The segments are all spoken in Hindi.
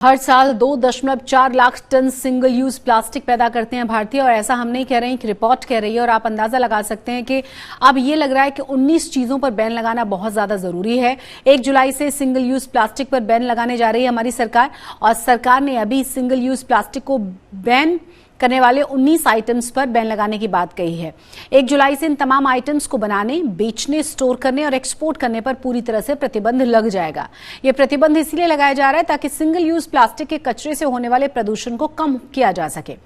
हर साल 2.4 lakh tonne single use plastic पैदा करते हैं भारतीय। और ऐसा हम नहीं कह रहे हैं कि रिपोर्ट कह रही है। और आप अंदाजा लगा सकते हैं कि अब ये लग रहा है कि 19 चीजों पर बैन लगाना बहुत ज्यादा जरूरी है। 1 जुलाई से सिंगल यूज प्लास्टिक पर बैन लगाने जा रही है हमारी सरकार। और सरकार ने अभी सिंगल यूज प्लास्टिक को बैन करने वाले 19 आइटम्स पर बैन लगाने की बात कही है। 1 जुलाई से इन तमाम आइटम्स को बनाने, बेचने, स्टोर करने और एक्सपोर्ट करने पर पूरी तरह से प्रतिबंध लग जाएगा। यह प्रतिबंध इसलिए लगाया जा रहा है ताकि सिंगल यूज प्लास्टिक के कचरे से होने वाले प्रदूषण को कम किया जा सके।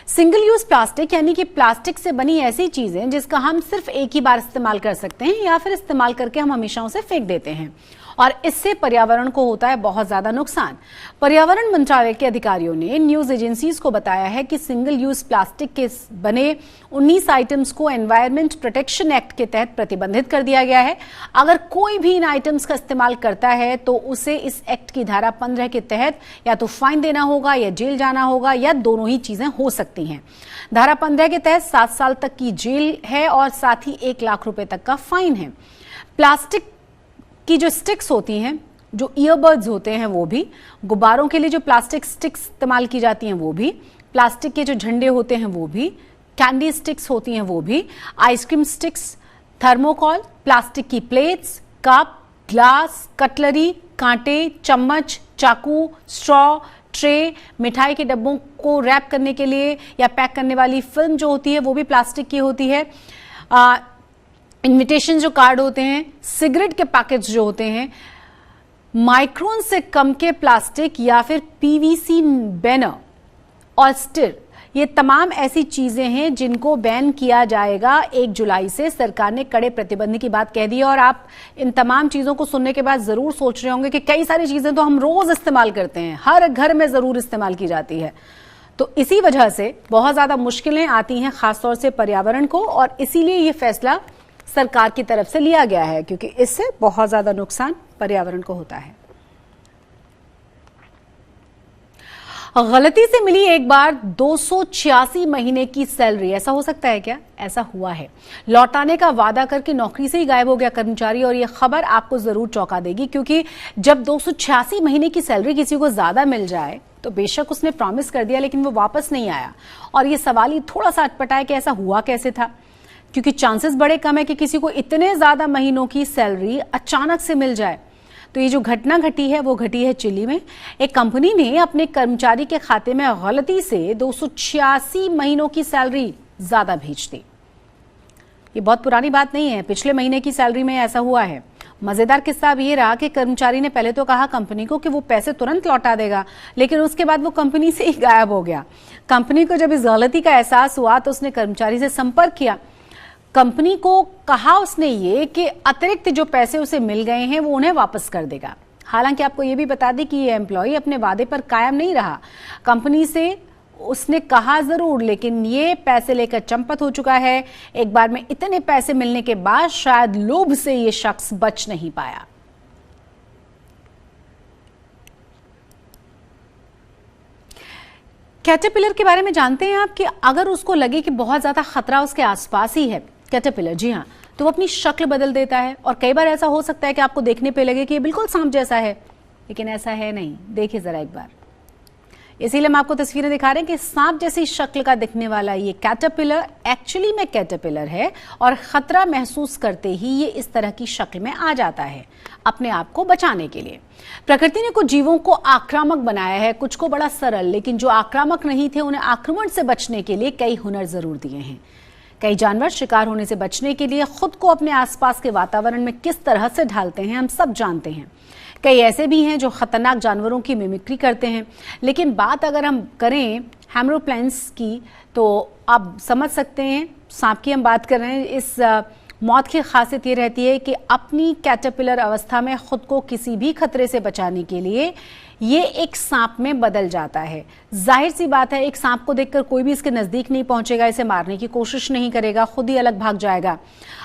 सिंगल यूज प्लास्टिक यानी कि प्लास्टिक से बनी ऐसी चीजें जिसका हम सिर्फ एक ही बार इस्तेमाल कर सकते हैं या फिर इस्तेमाल करके हम हमेशा उसे फेंक देते हैं, और इससे पर्यावरण को होता है बहुत ज्यादा नुकसान। पर्यावरण मंत्रालय के अधिकारियों ने न्यूज एजेंसीज को बताया है कि सिंगल यूज प्लास्टिक के बने 19 आइटम्स को एनवायरमेंट प्रोटेक्शन एक्ट के तहत प्रतिबंधित कर दिया गया है। अगर कोई भी इन आइटम्स का इस्तेमाल करता है तो उसे इस एक्ट की धारा 15 के तहत या तो फाइन देना होगा या जेल जाना होगा, या दोनों ही चीजें हो सकती हैं। धारा 15 के तहत 7 साल तक की जेल है और साथ ही 1 लाख रुपए तक का फाइन है। प्लास्टिक की जो स्टिक्स होती हैं, जो ईयरबड्स होते हैं, वो भी, गुब्बारों के लिए जो प्लास्टिक स्टिक्स इस्तेमाल की जाती हैं वो भी, प्लास्टिक के जो झंडे होते हैं वो भी, कैंडी स्टिक्स होती हैं वो भी, आइसक्रीम स्टिक्स, थर्मोकॉल, प्लास्टिक की प्लेट्स, कप, ग्लास, कटलरी, कांटे, चम्मच, चाकू, स्ट्रॉ, ट्रे, मिठाई के डब्बों को रैप करने के लिए या पैक करने वाली फिल्म जो होती है वो भी प्लास्टिक की होती है। इनविटेशन जो कार्ड होते हैं, सिगरेट के पैकेट्स जो होते हैं, माइक्रोन से कम के प्लास्टिक या फिर पीवीसी बैनर और स्टिर, ये तमाम ऐसी चीजें हैं जिनको बैन किया जाएगा 1 जुलाई से। सरकार ने कड़े प्रतिबंध की बात कह दी है। और आप इन तमाम चीजों को सुनने के बाद जरूर सोच रहे होंगे कि कई सारी चीजें तो हम रोज इस्तेमाल करते हैं, हर घर में जरूर इस्तेमाल की जाती है। तो इसी वजह से बहुत ज्यादा मुश्किलें आती हैं खासतौर से पर्यावरण को, और इसीलिए ये फैसला सरकार की तरफ से लिया गया है, क्योंकि इससे बहुत ज्यादा नुकसान पर्यावरण को होता है। गलती से मिली एक बार 286 महीने की सैलरी, ऐसा हो सकता है क्या? ऐसा हुआ है। लौटाने का वादा करके नौकरी से ही गायब हो गया कर्मचारी। और यह खबर आपको जरूर चौंका देगी, क्योंकि जब 286 महीने की सैलरी किसी को ज्यादा मिल जाए तो बेशक उसने प्रॉमिस कर दिया लेकिन वो वापस नहीं आया। और ये सवाल ही थोड़ा सा अटपटा है कि ऐसा हुआ कैसे था, क्योंकि चांसेस बड़े कम है कि किसी को इतने ज्यादा महीनों की सैलरी अचानक से मिल जाए। तो ये जो घटना घटी है वो घटी है चिली में। एक कंपनी ने अपने कर्मचारी के खाते में गलती से 286 महीनों की सैलरी ज्यादा भेज दी। ये बहुत पुरानी बात नहीं है, पिछले महीने की सैलरी में ऐसा हुआ है। मजेदार किस्सा अब ये रहा कि कर्मचारी ने पहले तो कहा कंपनी को कि वो पैसे तुरंत लौटा देगा, लेकिन उसके बाद वो कंपनी से ही गायब हो गया। कंपनी को जब इस गलती का एहसास हुआ तो उसने कर्मचारी से संपर्क किया। कंपनी को कहा उसने ये कि अतिरिक्त जो पैसे उसे मिल गए हैं वो उन्हें वापस कर देगा। हालांकि आपको ये भी बता दें कि ये एम्प्लॉय अपने वादे पर कायम नहीं रहा। कंपनी से उसने कहा जरूर, लेकिन ये पैसे लेकर चंपत हो चुका है। एक बार में इतने पैसे मिलने के बाद शायद लोभ से ये शख्स बच नहीं पाया। कैटरपिलर के बारे में जानते हैं आप कि अगर उसको लगे कि बहुत ज्यादा खतरा उसके आसपास ही है, कैटरपिलर, जी हाँ, तो वो अपनी शक्ल बदल देता है। और कई बार ऐसा हो सकता है कि आपको देखने पे लगे कि ये बिल्कुल सांप जैसा है, लेकिन ऐसा है नहीं। देखिए जरा एक बार। इसीलिए हम आपको तस्वीरें दिखा रहे हैं कि सांप जैसी शक्ल का दिखने वाला ये कैटरपिलर एक्चुअली में कैटरपिलर है, और खतरा महसूस करते ही ये इस तरह की शक्ल में आ जाता है अपने आप को बचाने के लिए। प्रकृति ने कुछ जीवों को आक्रामक बनाया है, कुछ को बड़ा सरल, लेकिन जो आक्रामक नहीं थे उन्हें आक्रमण से बचने के लिए कई हुनर जरूर दिए हैं। कई जानवर शिकार होने से बचने के लिए खुद को अपने आसपास के वातावरण में किस तरह से ढालते हैं हम सब जानते हैं। कई ऐसे भी हैं जो खतरनाक जानवरों की मिमिक्री करते हैं। लेकिन बात अगर हम करें हैमरोप्लेन्स की, तो आप समझ सकते हैं सांप की हम बात कर रहे हैं। इस मौत की खासियत ये रहती है कि अपनी कैटरपिलर अवस्था में खुद को किसी भी खतरे से बचाने के लिए ये एक सांप में बदल जाता है। जाहिर सी बात है, एक सांप को देखकर कोई भी इसके नजदीक नहीं पहुंचेगा, इसे मारने की कोशिश नहीं करेगा, खुद ही अलग भाग जाएगा।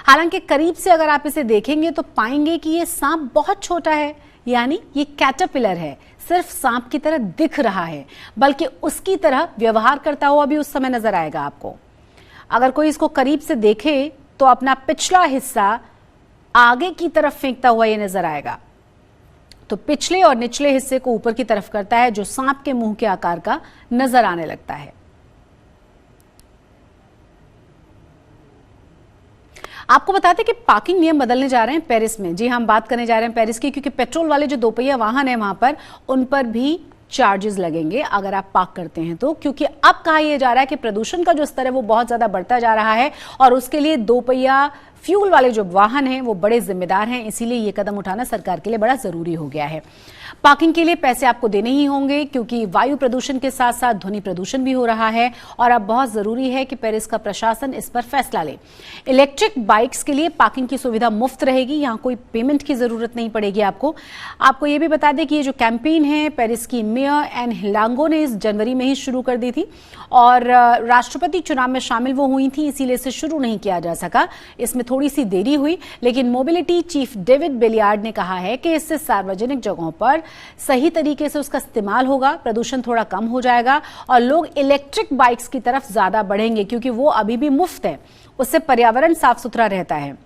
हालांकि करीब से अगर आप इसे देखेंगे तो पाएंगे कि ये सांप बहुत छोटा है, यानी ये कैटरपिलर है, सिर्फ सांप की तरह दिख रहा है, बल्कि उसकी तरह व्यवहार करता हुआ भी उस समय नजर आएगा आपको। अगर कोई इसको करीब से देखे तो अपना पिछला हिस्सा आगे की तरफ फेंकता हुआ ये नजर आएगा। तो पिछले और निचले हिस्से को ऊपर की तरफ करता है, जो सांप के मुंह के आकार का नजर आने लगता है। आपको बताते कि पार्किंग नियम बदलने जा रहे हैं पेरिस में। जी, हम बात करने जा रहे हैं पेरिस की, क्योंकि पेट्रोल वाले जो दोपहिया वाहन है वहां पर, उन पर भी चार्जेस लगेंगे अगर आप पार्क करते हैं तो, क्योंकि अब कहा यह जा रहा है कि प्रदूषण का जो स्तर है वो बहुत ज्यादा बढ़ता जा रहा है और उसके लिए दोपहिया फ्यूल वाले जो वाहन हैं वो बड़े जिम्मेदार हैं। इसीलिए ये कदम उठाना सरकार के लिए बड़ा जरूरी हो गया है। पार्किंग के लिए पैसे आपको देने ही होंगे, क्योंकि वायु प्रदूषण के साथ साथ ध्वनि प्रदूषण भी हो रहा है और अब बहुत जरूरी है कि पेरिस का प्रशासन इस पर फैसला ले। इलेक्ट्रिक बाइक्स के लिए पार्किंग की सुविधा मुफ्त रहेगी, यहां कोई पेमेंट की जरूरत नहीं पड़ेगी आपको ये भी बता दें कि ये जो कैंपेन है पेरिस की मेयर एन हिलांगो ने इस जनवरी में ही शुरू कर दी थी और राष्ट्रपति चुनाव में शामिल वो हुई थी, इसीलिए इसे शुरू नहीं किया जा सका। इसमें थोड़ी सी देरी हुई, लेकिन मोबिलिटी चीफ डेविड बेलियार्ड ने कहा है कि इससे सार्वजनिक जगहों पर सही तरीके से उसका इस्तेमाल होगा, प्रदूषण थोड़ा कम हो जाएगा और लोग इलेक्ट्रिक बाइक्स की तरफ ज्यादा बढ़ेंगे, क्योंकि वो अभी भी मुफ्त है, उससे पर्यावरण साफ सुथरा रहता है।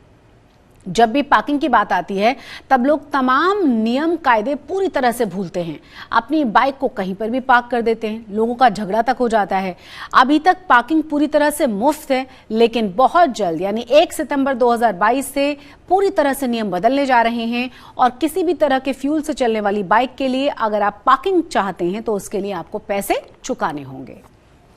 जब भी पार्किंग की बात आती है तब लोग तमाम नियम कायदे पूरी तरह से भूलते हैं, अपनी बाइक को कहीं पर भी पार्क कर देते हैं, लोगों का झगड़ा तक हो जाता है। अभी तक पार्किंग पूरी तरह से मुफ्त है, लेकिन बहुत जल्द यानी 1 सितंबर 2022 से पूरी तरह से नियम बदलने जा रहे हैं और किसी भी तरह के फ्यूल से चलने वाली बाइक के लिए अगर आप पार्किंग चाहते हैं तो उसके लिए आपको पैसे चुकाने होंगे।